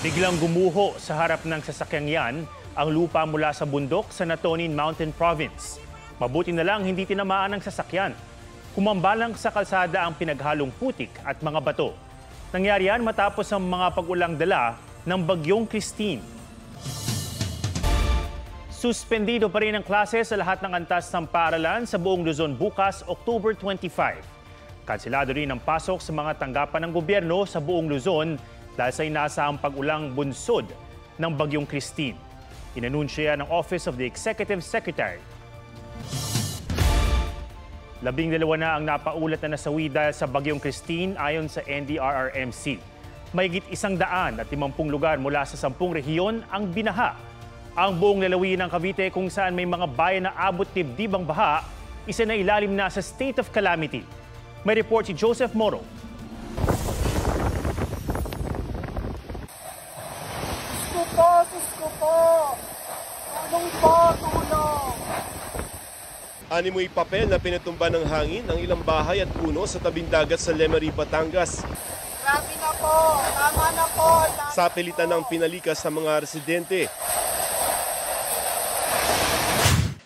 Biglang gumuho sa harap ng sasakyang yan ang lupa mula sa bundok sa Natonin Mountain Province. Mabuti na lang hindi tinamaan ang sasakyan. Kumambalang sa kalsada ang pinaghalong putik at mga bato. Nangyari yan matapos ang mga pag-ulang dala ng bagyong Christine. Suspendido pa rin ang klase sa lahat ng antas ng paaralan sa buong Luzon bukas, October 25. Kanselado rin ang pasok sa mga tanggapan ng gobyerno sa buong Luzon dahil sa inaasahang pag-ulang bunsod ng bagyong Christine. Inanunsyo yan ng Office of the Executive Secretary. 12 na ang napaulat na nasawi dahil sa bagyong Christine ayon sa NDRRMC. Mahigit 150 lugar mula sa 10 rehiyon ang binaha. Ang buong lalawigan ng Cavite kung saan may mga bayan na abot dibdib ang baha, isa na ilalim na sa state of calamity. May report si Joseph Moro. Susko po! Anong po? Tulong! Animoy papel na pinatumba ng hangin ang ilang bahay at puno sa tabing dagat sa Lemery, Batangas. Grabe na po! Tama na po! Sa pilitan ng pinalikas sa mga residente.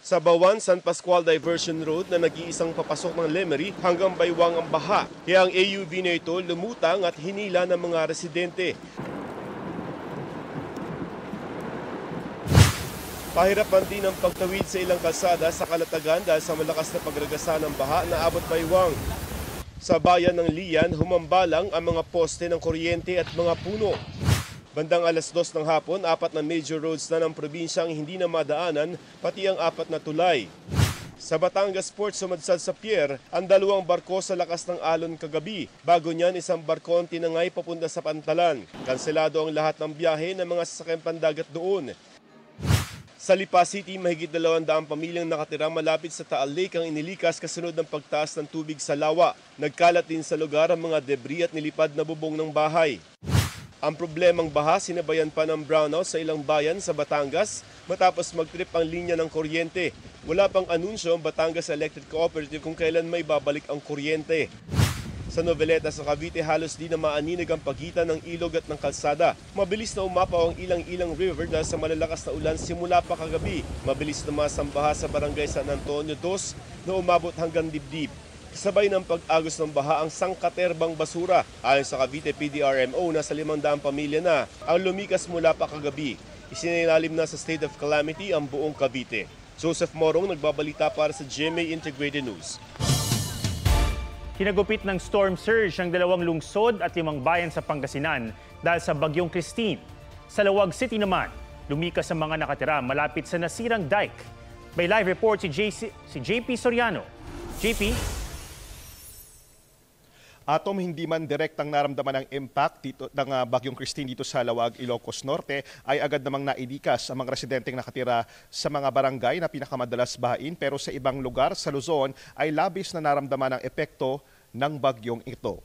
Sa Bawan, San Pascual Diversion Road na nag-iisang papasok ng Lemery hanggang Baywang ang baha. Kaya ang AUV na ito lumutang at hinila ng mga residente. Pahirapan din ang pagtawid sa ilang kalsada sa Kalatagan dahil sa malakas na pagragasa ng baha na abot Baywang. Sa bayan ng Lian, humambalang ang mga poste ng kuryente at mga puno. Bandang 2:00 ng hapon, 4 na major roads na ng probinsya ang hindi na madaanan, pati ang 4 na tulay. Sa Batangas Port, sumadsad sa pier ang 2 barko sa lakas ng alon kagabi. Bago niyan, 1 barko ang tinangay papunta sa Pantalan. Kanselado ang lahat ng biyahe ng mga sasakyang pandagat doon. Sa Lipa City, mahigit 200 pamilyang nakatira malapit sa Taal Lake ang inilikas kasunod ng pagtaas ng tubig sa lawa. Nagkalat din sa lugar ang mga debris at nilipad na bubong ng bahay. Ang problemang baha, sinabayan pa ng brownout sa ilang bayan sa Batangas matapos magtrip ang linya ng kuryente. Wala pang anunsyo ang Batangas Electric Cooperative kung kailan may babalik ang kuryente. Sa Noveleta sa Cavite, halos di na maaninag ang pagitan ng ilog at ng kalsada. Mabilis na umapaw ang Ilang-Ilang River dahil sa malalakas na ulan simula pa kagabi. Mabilis tumaas ang baha sa barangay San Antonio 2 na umabot hanggang dibdib. Kasabay ng pag-agos ng baha ang sangkaterbang basura. Ayon sa Cavite PDRMO, nasa 500 pamilya na ang lumikas mula pa kagabi. Isinailalim na sa state of calamity ang buong Cavite. Joseph Morong, nagbabalita para sa GMA Integrated News. Kinagupit ng storm surge ang 2 lungsod at 5 bayan sa Pangasinan dahil sa bagyong Christine. Sa Lawag City naman, lumikas ang mga nakatira malapit sa nasirang dike. May live report si JP Soriano. JP? Atom, hindi man direktang naramdaman ang impact dito ng bagyong Christine dito sa Lawag, Ilocos Norte, ay agad namang nailikas ang mga residenteng nakatira sa mga barangay na pinakamadalas bahain, pero sa ibang lugar sa Luzon ay labis na naramdaman ang epekto ng bagyong ito.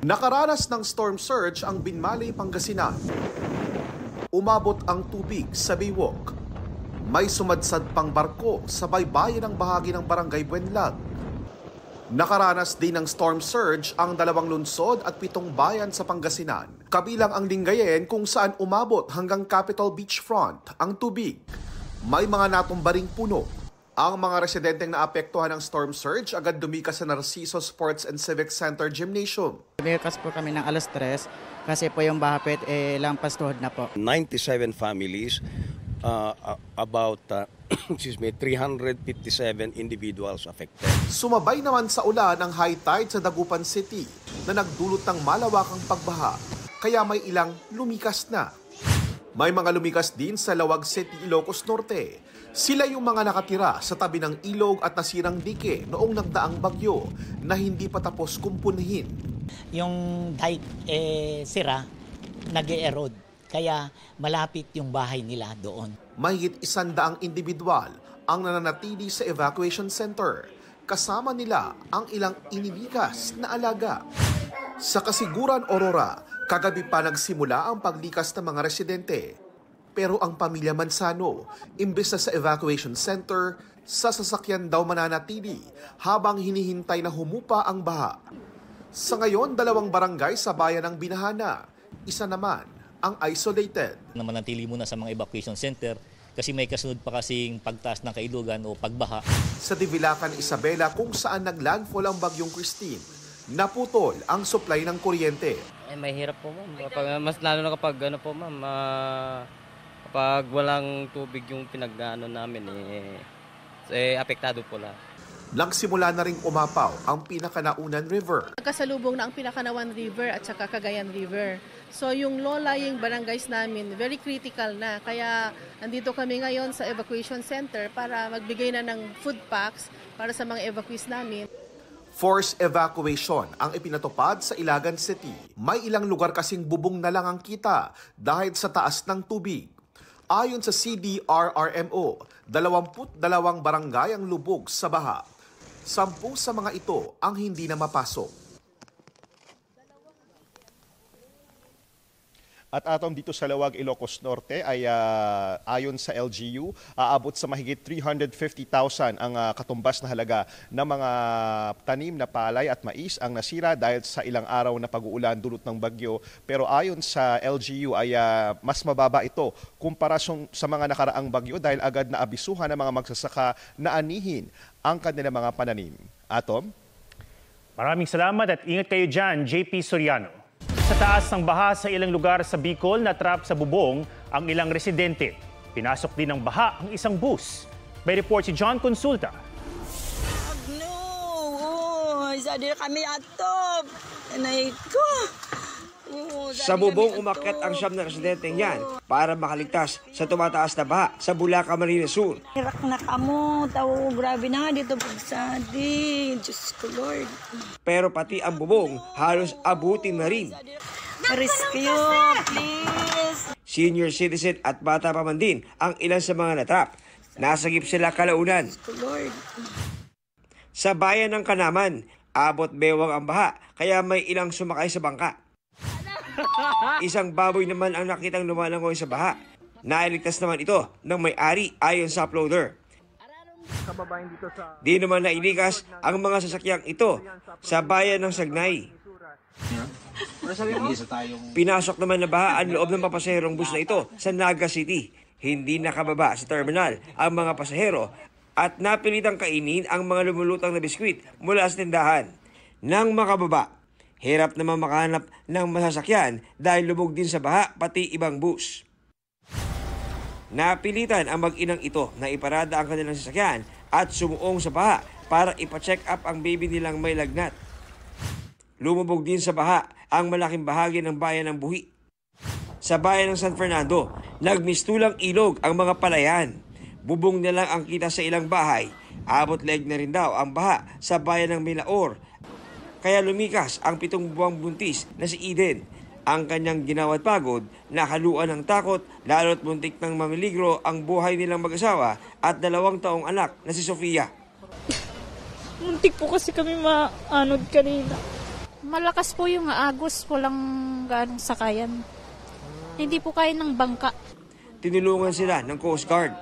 Nakaranas ng storm surge ang Binmalay, Pangasinan. Umabot ang tubig sa Baywalk. May sumadsad pang barko sa baybayin ng bahagi ng Barangay Buenlag. Nakaranas din ng storm surge ang 2 lungsod at 7 bayan sa Pangasinan. Kabilang ang Lingayen kung saan umabot hanggang Capitol Beachfront ang tubig. May mga natumbaring puno. Ang mga residenteng naapektuhan ng storm surge agad dumikas sa Narciso Sports and Civic Center Gymnasium. Dumikas po kami ng 3:00 kasi po yung bahapit lampas tuhod na po. 97 families, about 357 individuals affected. Sumabay naman sa ulan ang high tide sa Dagupan City na nagdulot ng malawakang pagbaha, kaya may ilang lumikas na. May mga lumikas din sa Lawag City, Ilocos Norte. Sila yung mga nakatira sa tabi ng ilog at nasirang dike noong nagdaang bagyo na hindi pa tapos kumpunhin. Yung dike sira, nag-erode. Kaya malapit yung bahay nila doon. Mahigit 100 individual ang nananatili sa evacuation center. Kasama nila ang ilang inilikas na alaga. Sa Kasiguran, Aurora, kagabi pa nagsimula ang paglikas ng mga residente. Pero ang pamilya Mansano, imbes na sa evacuation center, sa sasakyan daw mananatili habang hinihintay na humupa ang baha. Sa ngayon, 2 barangay sa bayan ng Binahana. Isa naman ang isolated. Manatili muna sa mga evacuation center kasi may kasunod pa kasing pagtaas ng kailugan o pagbaha. Sa Divilacan, Isabela, kung saan naglandfall ang bagyong Christine, naputol ang supply ng kuryente. May hirap po ma'am. Mas lalo na kapag kapag walang tubig yung pinag-ano namin apektado po lahat. Nagsimula na ring umapaw ang Pinakanaunan River. Kasalubong na ang Pinakanawan River at saka Cagayan River. So yung low-lying barangays namin, very critical na. Kaya andito kami ngayon sa evacuation center para magbigay na ng food packs para sa mga evacuees namin. Forced evacuation ang ipinatupad sa Ilagan City. May ilang lugar kasing bubong na lang ang kita dahil sa taas ng tubig. Ayon sa CDRRMO, 22 barangay ang lubog sa baha. 10 sa mga ito ang hindi na mapasok. At atom dito sa Lawag, Ilocos Norte ay ayon sa LGU, aabot sa mahigit 350,000 ang katumbas na halaga ng mga tanim na palay at mais ang nasira dahil sa ilang araw na pag-uulan dulot ng bagyo. Pero ayon sa LGU ay mas mababa ito kumpara sa mga nakaraang bagyo dahil agad na abisuhan ng mga magsasaka na anihin ang kanilang mga pananim. Atom? Maraming salamat at ingat kayo dyan, JP Soriano. Sa taas ng baha sa ilang lugar sa Bicol, natrap sa bubong ang ilang residente. Pinasok din ng baha ang isang bus. May report si John Consulta. Isa din kami atop. Nanay ko. Sa bubong umakyat ang 9 na residenteng yan para makaligtas sa tumataas na baha sa Bulacan, Camarines Sur. Hirak na kamo. Grabe na dito pagsadi. Diyos ko Lord. Pero pati ang bubong halos abutin na rin. Rescue, please. Senior citizen at bata pa man din ang ilan sa mga natrap. Nasagip sila kalaunan. Diyos ko Lord. Sa bayan ng Kanaman, abot bewang ang baha kaya may ilang sumakay sa bangka. Isang baboy naman ang nakitang lumalangoy sa baha. Nailigtas naman ito ng may-ari ayon sa uploader. Di naman nailikas ang mga sasakyang ito sa bayan ng Sagnay. Pinasok naman na baha ang loob ng papasaherong bus na ito sa Naga City. Hindi nakababa sa terminal ang mga pasahero at napilitang kainin ang mga lumulutang na biskwit mula sa tindahan. Nang makababa, hirap naman makahanap ng masasakyan dahil lubog din sa baha pati ibang bus. Napilitan ang mag-inang ito na iparada ang kanilang sasakyan at sumuong sa baha para ipa-check up ang baby nilang may lagnat. Lumubog din sa baha ang malaking bahagi ng bayan ng Buhi. Sa bayan ng San Fernando, nagmistulang ilog ang mga palayan. Bubong na lang ang kita sa ilang bahay. Abot leg na rin daw ang baha sa bayan ng Milaor. Kaya lumikas ang 7 buwang buntis na si Eden. Ang kanyang ginawa't pagod, nakaluan ng takot, lalo't muntik ng mamiligro ang buhay nilang mag-asawa at 2 taong anak na si Sofia. Muntik po kasi kami maanod kanina. Malakas po yung agos, walang ganong sakayan. Hindi po kaya ng bangka. Tinulungan sila ng Coast Guard.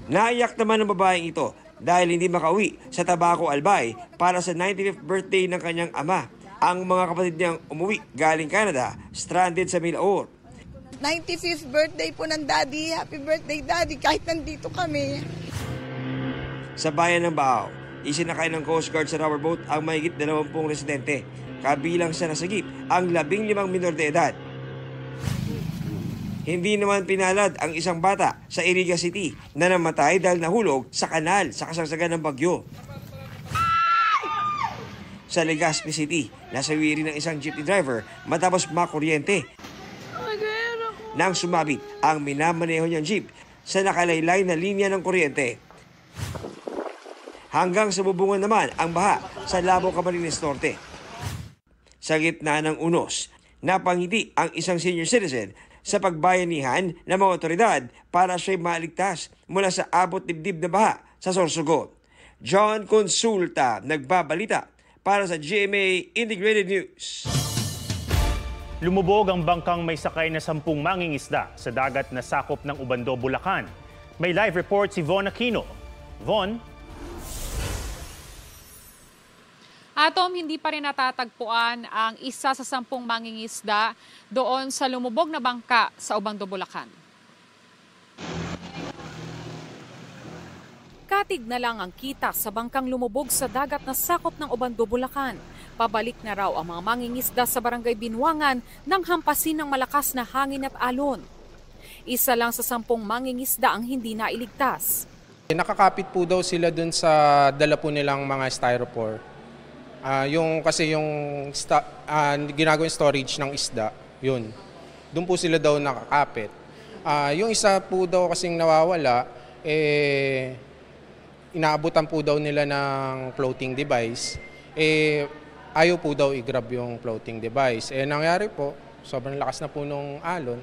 Naiyak naman ang babaeng ito dahil hindi makauwi sa Tabaco, Albay para sa 95th birthday ng kanyang ama. Ang mga kapatid niyang umuwi galing Canada, stranded sa Milaor. 95th birthday po ng Daddy. Happy birthday, Daddy, kahit nandito kami. Sa bayan ng Baao, isinakay ng Coast Guard sa rubber boat ang mahigit 20 residente. Kabilang sa nasagip ang 15 minor de edad. Hindi naman pinalad ang isang bata sa Iriga City na namatay dahil nahulog sa kanal sa kasagsagan ng bagyo. Sa Legazpi City, nasawi rin ng isang jeepney driver matapos makuryente. Nang sumabit ang minamaneho niyang jeep sa nakalaylay na linya ng kuryente. Hanggang sa bubungan naman ang baha sa Labo, Camarines Norte. Sa gitna ng unos, napangiti ang isang senior citizen sa pagbayanihan ng mga otoridad para siya'y maligtas mula sa abot dibdib na baha sa Sorsogon. John Consulta, nagbabalita para sa GMA Integrated News. Lumubog ang bangkang may sakay na 10 mangingisda sa dagat na sakop ng Ubando, Bulacan. May live report si Von Aquino. Von? Atom, hindi pa rin natatagpuan ang isa sa 10 mangingisda doon sa lumubog na bangka sa Obando, Bulacan. Katig na lang ang kita sa bangkang lumubog sa dagat na sakop ng Obando, Bulacan. Pabalik na raw ang mga mangingisda sa barangay Binwangan nang hampasin ng malakas na hangin at alon. Isa lang sa 10 mangingisda ang hindi nailigtas. Nakakapit po daw sila dun sa dala po nilang mga styrofoam. Yung ginagawang storage ng isda, yun. Doon po sila daw nakakapit. Yung isa po daw kasing nawawala, inaabutan po daw nila ng floating device. Ayaw po daw i-grab yung floating device. Nangyari po, sobrang lakas na po nung alon,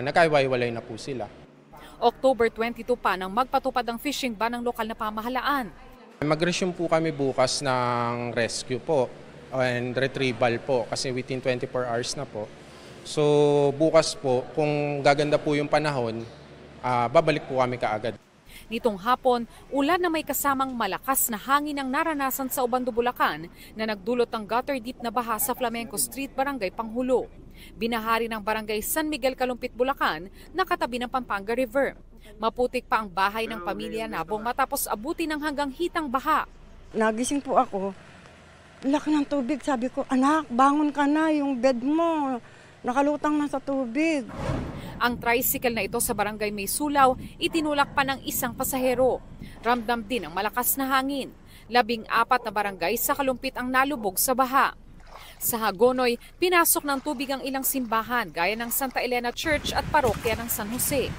nagkaiwalay na po sila. October 22 pa nang magpatupad ang fishing ban ng lokal na pamahalaan. Mag-resume po kami bukas ng rescue po and retrieval po kasi within 24 hours na po. So bukas po, kung gaganda po yung panahon, babalik po kami kaagad. Nitong hapon, ulan na may kasamang malakas na hangin ang naranasan sa Obando, Bulacan na nagdulot ng gutter deep na baha sa Flamenco Street, Barangay Panghulo. Binahari ng Barangay San Miguel, Kalumpit, Bulacan na katabi ng Pampanga River. Maputik pa ang bahay ng pamilya Nabong matapos abutin ng hanggang hitang baha. Nagising po ako, laki ng tubig. Sabi ko, anak, bangon ka na, yung bed mo, nakalutang na sa tubig. Ang tricycle na ito sa Barangay May Sulaw, itinulak pa ng isang pasahero. Ramdam din ang malakas na hangin. 14 na barangay sa Kalumpit ang nalubog sa baha. Sa Hagonoy, pinasok ng tubig ang ilang simbahan gaya ng Santa Elena Church at parokya ng San Jose.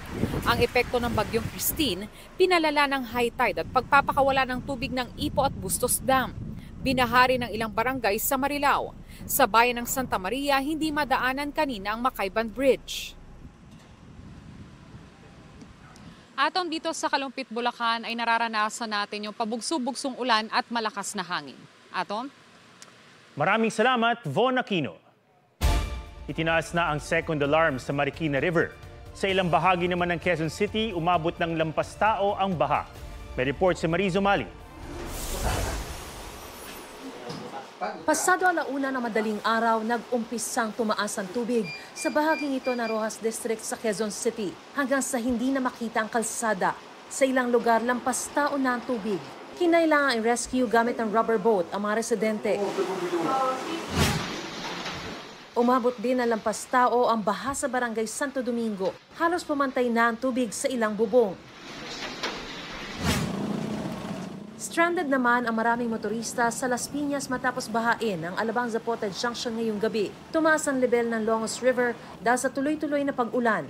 Ang epekto ng bagyong Christine, pinalala ng high tide at pagpapakawala ng tubig ng Ipo at Bustos Dam. Binahari ng ilang barangay sa Marilao. Sa bayan ng Santa Maria, hindi madaanan kanina ang Makayban Bridge. Atom, dito sa Kalumpit, Bulacan ay nararanasan natin yung pabugso-bugsong ulan at malakas na hangin. Atom? Maraming salamat, Von Aquino. Itinaas na ang second alarm sa Marikina River. Sa ilang bahagi naman ng Quezon City, umabot ng lampas tao ang baha. May report si Marizo Mali. Pasado 1:00 na madaling araw, nag-umpisang tumaas ang tubig sa bahaging ito ng Rojas District sa Quezon City hanggang sa hindi na makita ang kalsada. Sa ilang lugar, lampas tao na ang tubig. Kinailangan i-rescue gamit ang rubber boat ang mga residente. Umabot din ng lampas tao ang baha sa Barangay Santo Domingo. Halos pumantay na ang tubig sa ilang bubong. Stranded naman ang maraming motorista sa Las Piñas matapos bahain ang Alabang Zapote Junction ngayong gabi. Tumaas ang level ng Longos River dahil sa tuloy-tuloy na pag-ulan.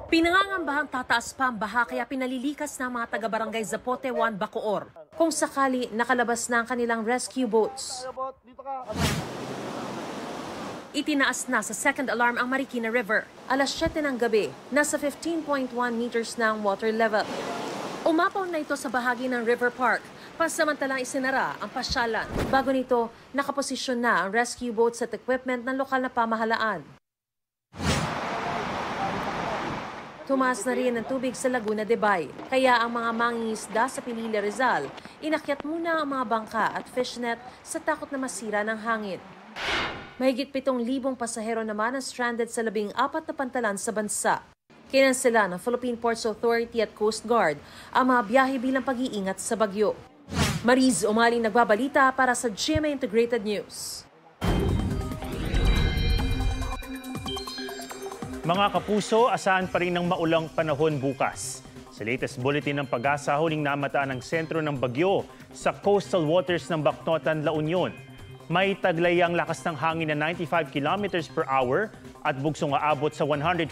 Pinangangambahang tataas pa ang baha kaya pinalilikas ng mga taga-barangay Zapote 1 Bacoor. Kung sakali, nakalabas na ang kanilang rescue boats. Itinaas na sa second alarm ang Marikina River. Alas 7 ng gabi, nasa 15.1 meters na ang water level. Umapaw na ito sa bahagi ng River Park, pansamantalang isinara ang pasyalan. Bago nito, nakaposisyon na ang rescue boats at equipment ng lokal na pamahalaan. Tumaas na rin ang tubig sa Laguna de Bay, kaya ang mga mangingisda sa Pinili Rizal, inakyat muna ang mga bangka at fishnet sa takot na masira ng hangin. Mahigit 7,000 pasahero naman ang stranded sa 14 na pantalan sa bansa. Kinansela ng Philippine Ports Authority at Coast Guard ang mga biyahe bilang pag-iingat sa bagyo. Mariz Umaling nagbabalita para sa GMA Integrated News. Mga kapuso, asahan pa rin ng maulang panahon bukas. Sa latest bulletin ng Pag-asa, huling namataan ang sentro ng bagyo sa coastal waters ng Bacnotan, La Union. May taglayang lakas ng hangin na 95 km per hour at bugsong aabot sa 145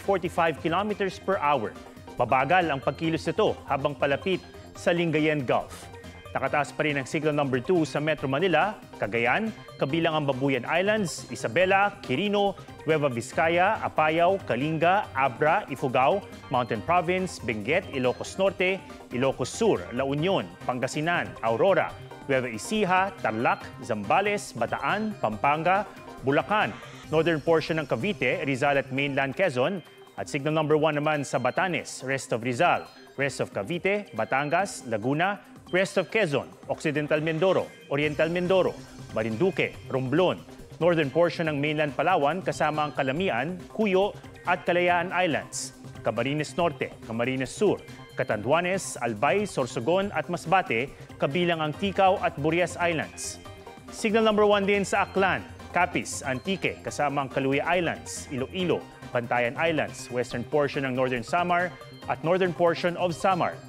km per hour. Babagal ang pagkilos nito habang palapit sa Lingayen Gulf. Nakataas pa rin ang Cyclone number 2 sa Metro Manila, Cagayan, kabilang ang Babuyan Islands, Isabela, Quirino, Nueva Vizcaya, Apayao, Kalinga, Abra, Ifugao, Mountain Province, Benguet, Ilocos Norte, Ilocos Sur, La Union, Pangasinan, Aurora, Nueva Ecija, Tarlac, Zambales, Bataan, Pampanga, Bulacan, northern portion ng Cavite, Rizal at mainland Quezon, at signal number 1 naman sa Batanes, rest of Rizal, rest of Cavite, Batangas, Laguna, West of Quezon, Occidental Mindoro, Oriental Mindoro, Marinduque, Romblon, northern portion ng mainland Palawan kasama ang Calamian, Cuyo at Kalayaan Islands, Camarines Norte, Camarines Sur, Catanduanes, Albay, Sorsogon at Masbate, kabilang ang Ticao at Burias Islands. Signal number 1 din sa Aklan, Capiz, Antique, kasama ang Caluya Islands, Iloilo, Bantayan Islands, western portion ng Northern Samar at northern portion of Samar.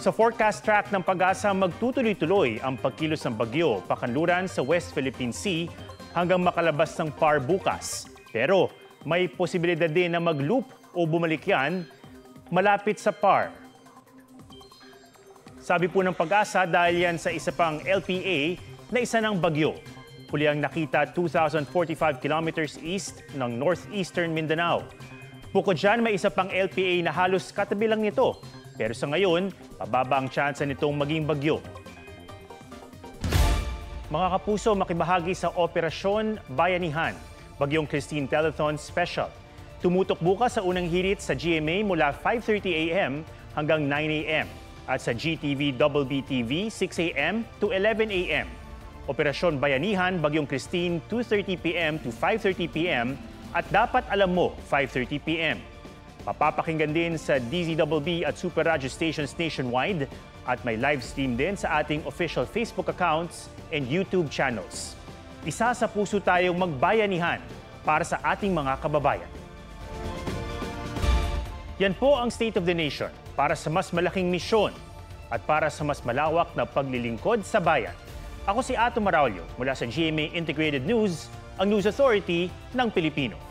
Sa forecast track ng Pag-asa, magtutuloy-tuloy ang pagkilos ng bagyo pakanluran sa West Philippine Sea hanggang makalabas ng PAR bukas. Pero may posibilidad din na mag-loop o bumalik yan malapit sa PAR. Sabi po ng Pag-asa, dahil yan sa isa pang LPA na isa ng bagyo. Huli ang nakita 2,045 kilometers east ng northeastern Mindanao. Bukod dyan, may isa pang LPA na halos katabi lang nito. Pero sa ngayon, pababa ang tsansa nitong maging bagyo. Mga kapuso, makibahagi sa Operasyon Bayanihan, Bagyong Christine Telethon Special. Tumutok bukas sa unang hirit sa GMA mula 5:30 a.m. hanggang 9 a.m. at sa GTV BBTV 6 a.m. to 11 a.m. Operasyon Bayanihan, Bagyong Christine 2:30 p.m. to 5:30 p.m. at dapat alam mo 5:30 p.m. Papapakinggan din sa DZBB at Super Radio stations nationwide at may live stream din sa ating official Facebook accounts and YouTube channels. Isa sa puso tayong magbayanihan para sa ating mga kababayan. Yan po ang State of the Nation para sa mas malaking misyon at para sa mas malawak na paglilingkod sa bayan. Ako si Ato Maraulio mula sa GMA Integrated News, ang News Authority ng Pilipino.